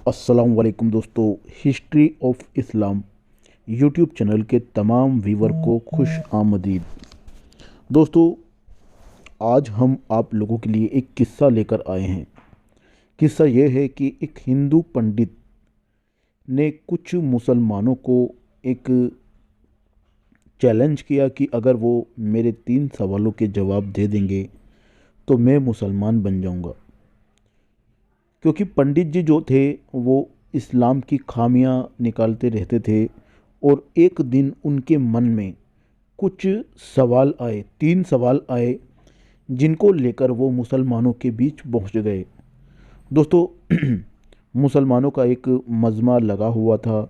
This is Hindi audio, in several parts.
अस्सलाम वालेकुम दोस्तों। History of Islam YouTube channel के तमाम व्यूवर को खुश आमदीद। दोस्तों, आज हम आप लोगों के लिए एक किस्सा लेकर आए हैं। किस्सा यह है कि एक हिंदू पंडित ने कुछ मुसलमानों को एक चैलेंज किया कि अगर वो मेरे 3 सवालों के जवाब दे देंगे तो मैं मुसलमान बन जाऊंगा। क्योंकि पंडित जी जो थे वो इस्लाम की खामियां निकालते रहते थे, और एक दिन उनके मन में कुछ सवाल आए, 3 सवाल आए, जिनको लेकर वो मुसलमानों के बीच पहुंच गए। दोस्तों, मुसलमानों का एक मजमा लगा हुआ था,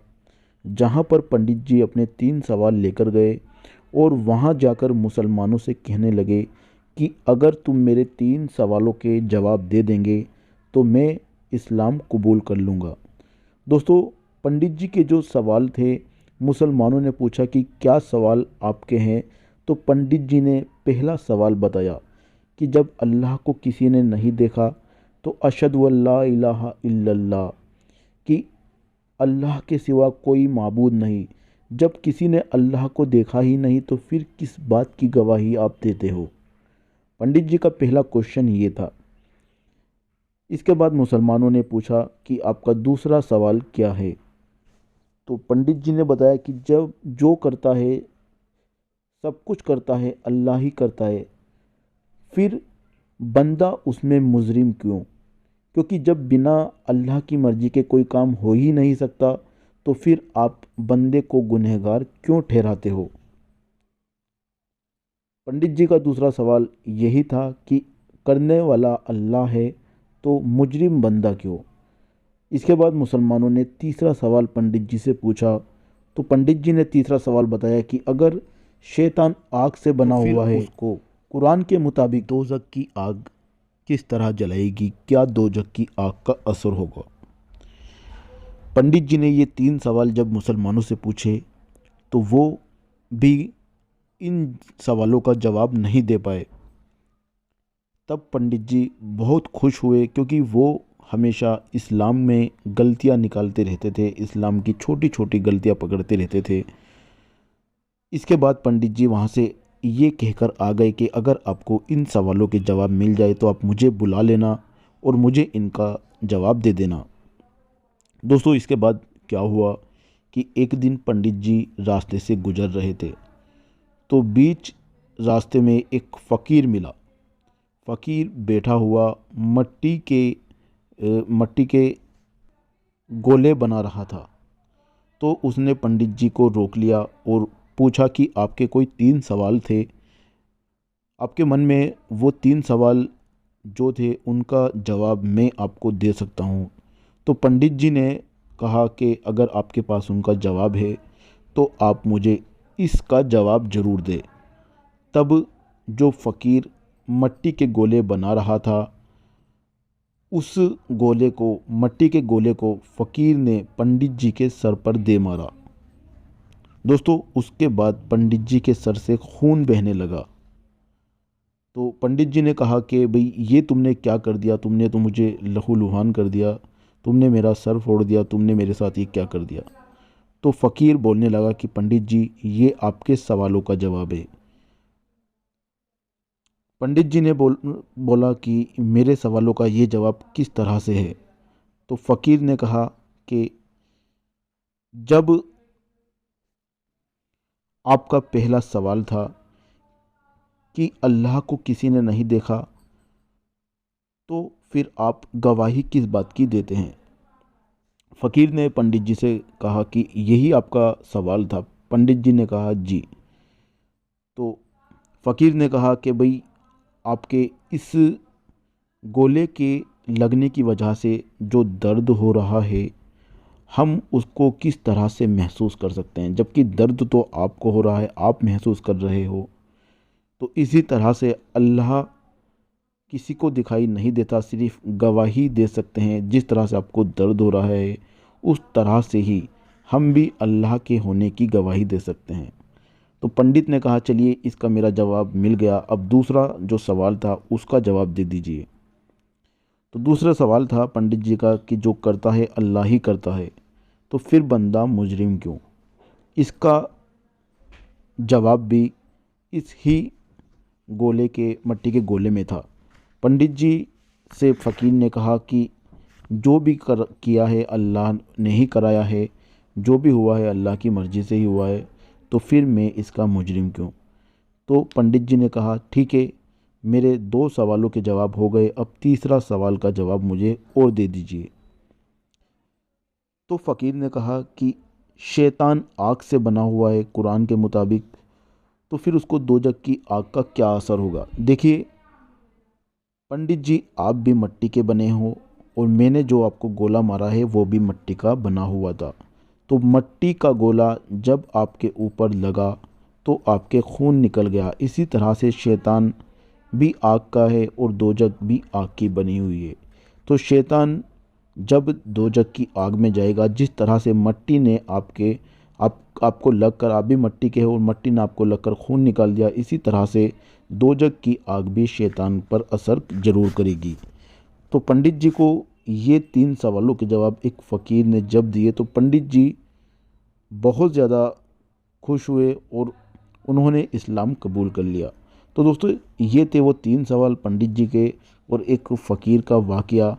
जहां पर पंडित जी अपने 3 सवाल लेकर गए और वहां जाकर मुसलमानों से कहने लगे कि अगर तुम मेरे 3 सवालों के जवाब दे देंगे तो मैं इस्लाम कबूल कर लूँगा। दोस्तों, पंडित जी के जो सवाल थे, मुसलमानों ने पूछा कि क्या सवाल आपके हैं। तो पंडित जी ने पहला सवाल बताया कि जब अल्लाह को किसी ने नहीं देखा तो अशहदु अल्ला इलाहा इल्लल्लाह, कि अल्लाह के सिवा कोई माबूद नहीं। जब किसी ने अल्लाह को देखा ही नहीं तो फिर किस बात की गवाही आप देते हो। पंडित जी का पहला क्वेश्चन ये था। इसके बाद मुसलमानों ने पूछा कि आपका दूसरा सवाल क्या है। तो पंडित जी ने बताया कि जब जो करता है, सब कुछ करता है अल्लाह ही करता है, फिर बंदा उसमें मुजरिम क्यों? क्योंकि जब बिना अल्लाह की मर्जी के कोई काम हो ही नहीं सकता तो फिर आप बंदे को गुनहगार क्यों ठहराते हो। पंडित जी का दूसरा सवाल यही था कि करने वाला अल्लाह है तो मुजरिम बंदा क्यों। इसके बाद मुसलमानों ने तीसरा सवाल पंडित जी से पूछा। तो पंडित जी ने तीसरा सवाल बताया कि अगर शैतान आग से बना तो फिर हुआ है, उसको कुरान के मुताबिक दोजक की आग किस तरह जलाएगी? क्या दोजक की आग का असर होगा? पंडित जी ने ये 3 सवाल जब मुसलमानों से पूछे तो वो भी इन सवालों का जवाब नहीं दे पाए। तब पंडित जी बहुत खुश हुए, क्योंकि वो हमेशा इस्लाम में गलतियां निकालते रहते थे, इस्लाम की छोटी छोटी गलतियां पकड़ते रहते थे। इसके बाद पंडित जी वहाँ से ये कहकर आ गए कि अगर आपको इन सवालों के जवाब मिल जाए तो आप मुझे बुला लेना और मुझे इनका जवाब दे देना। दोस्तों, इसके बाद क्या हुआ कि एक दिन पंडित जी रास्ते से गुजर रहे थे, तो बीच रास्ते में एक फ़कीर मिला। फ़कीर बैठा हुआ मट्टी के गोले बना रहा था। तो उसने पंडित जी को रोक लिया और पूछा कि आपके कोई 3 सवाल थे, आपके मन में वो 3 सवाल जो थे उनका जवाब मैं आपको दे सकता हूँ। तो पंडित जी ने कहा कि अगर आपके पास उनका जवाब है तो आप मुझे इसका जवाब ज़रूर दें। तब जो फ़कीर मट्टी के गोले बना रहा था, उस मट्टी के गोले को फ़कीर ने पंडित जी के सर पर दे मारा। दोस्तों, उसके बाद पंडित जी के सर से खून बहने लगा। तो पंडित जी ने कहा कि भाई, ये तुमने क्या कर दिया? तुमने तो मुझे लहूलुहान कर दिया, तुमने मेरा सर फोड़ दिया, तुमने मेरे साथ ये क्या कर दिया? तो फ़कीर बोलने लगा कि पंडित जी, ये आपके सवालों का जवाब है। पंडित जी ने बोला कि मेरे सवालों का ये जवाब किस तरह से है? तो फ़कीर ने कहा कि जब आपका पहला सवाल था कि अल्लाह को किसी ने नहीं देखा, तो फिर आप गवाही किस बात की देते हैं? फ़कीर ने पंडित जी से कहा कि यही आपका सवाल था। पंडित जी ने कहा जी। तो फ़कीर ने कहा कि भाई, आपके इस गोले के लगने की वजह से जो दर्द हो रहा है, हम उसको किस तरह से महसूस कर सकते हैं? जबकि दर्द तो आपको हो रहा है, आप महसूस कर रहे हो। तो इसी तरह से अल्लाह किसी को दिखाई नहीं देता, सिर्फ गवाही दे सकते हैं। जिस तरह से आपको दर्द हो रहा है, उस तरह से ही हम भी अल्लाह के होने की गवाही दे सकते हैं। तो पंडित ने कहा, चलिए, इसका मेरा जवाब मिल गया, अब दूसरा जो सवाल था उसका जवाब दे दीजिए। तो दूसरा सवाल था पंडित जी का कि जो करता है अल्लाह ही करता है, तो फिर बंदा मुजरिम क्यों? इसका जवाब भी इस ही गोले के मट्टी के गोले में था। पंडित जी से फ़कीर ने कहा कि जो भी कर किया है अल्लाह ने ही कराया है, जो भी हुआ है अल्लाह की मर्ज़ी से ही हुआ है, तो फिर मैं इसका मुजरिम क्यों? तो पंडित जी ने कहा ठीक है, मेरे 2 सवालों के जवाब हो गए, अब तीसरा सवाल का जवाब मुझे और दे दीजिए। तो फ़कीर ने कहा कि शैतान आग से बना हुआ है कुरान के मुताबिक, तो फिर उसको दोजक की आग का क्या असर होगा? देखिए पंडित जी, आप भी मिट्टी के बने हो और मैंने जो आपको गोला मारा है वो भी मिट्टी का बना हुआ था। तो मिट्टी का गोला जब आपके ऊपर लगा तो आपके खून निकल गया। इसी तरह से शैतान भी आग का है और दोजक भी आग की बनी हुई है। तो शैतान जब दोजक की आग में जाएगा, जिस तरह से मिट्टी ने आपको लगकर, आप भी मिट्टी के हो और मिट्टी ने आपको लगकर खून निकाल दिया, इसी तरह से दोजक की आग भी शैतान पर असर ज़रूर करेगी। तो पंडित जी को ये 3 सवालों के जवाब एक फ़कीर ने जब दिए तो पंडित जी बहुत ज़्यादा खुश हुए और उन्होंने इस्लाम कबूल कर लिया। तो दोस्तों, ये थे वो 3 सवाल पंडित जी के और एक फ़कीर का वाक़या,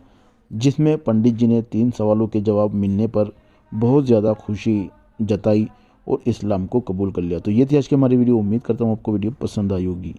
जिसमें पंडित जी ने 3 सवालों के जवाब मिलने पर बहुत ज़्यादा खुशी जताई और इस्लाम को कबूल कर लिया। तो ये थी आज की हमारी वीडियो। उम्मीद करता हूँ आपको वीडियो पसंद आई होगी।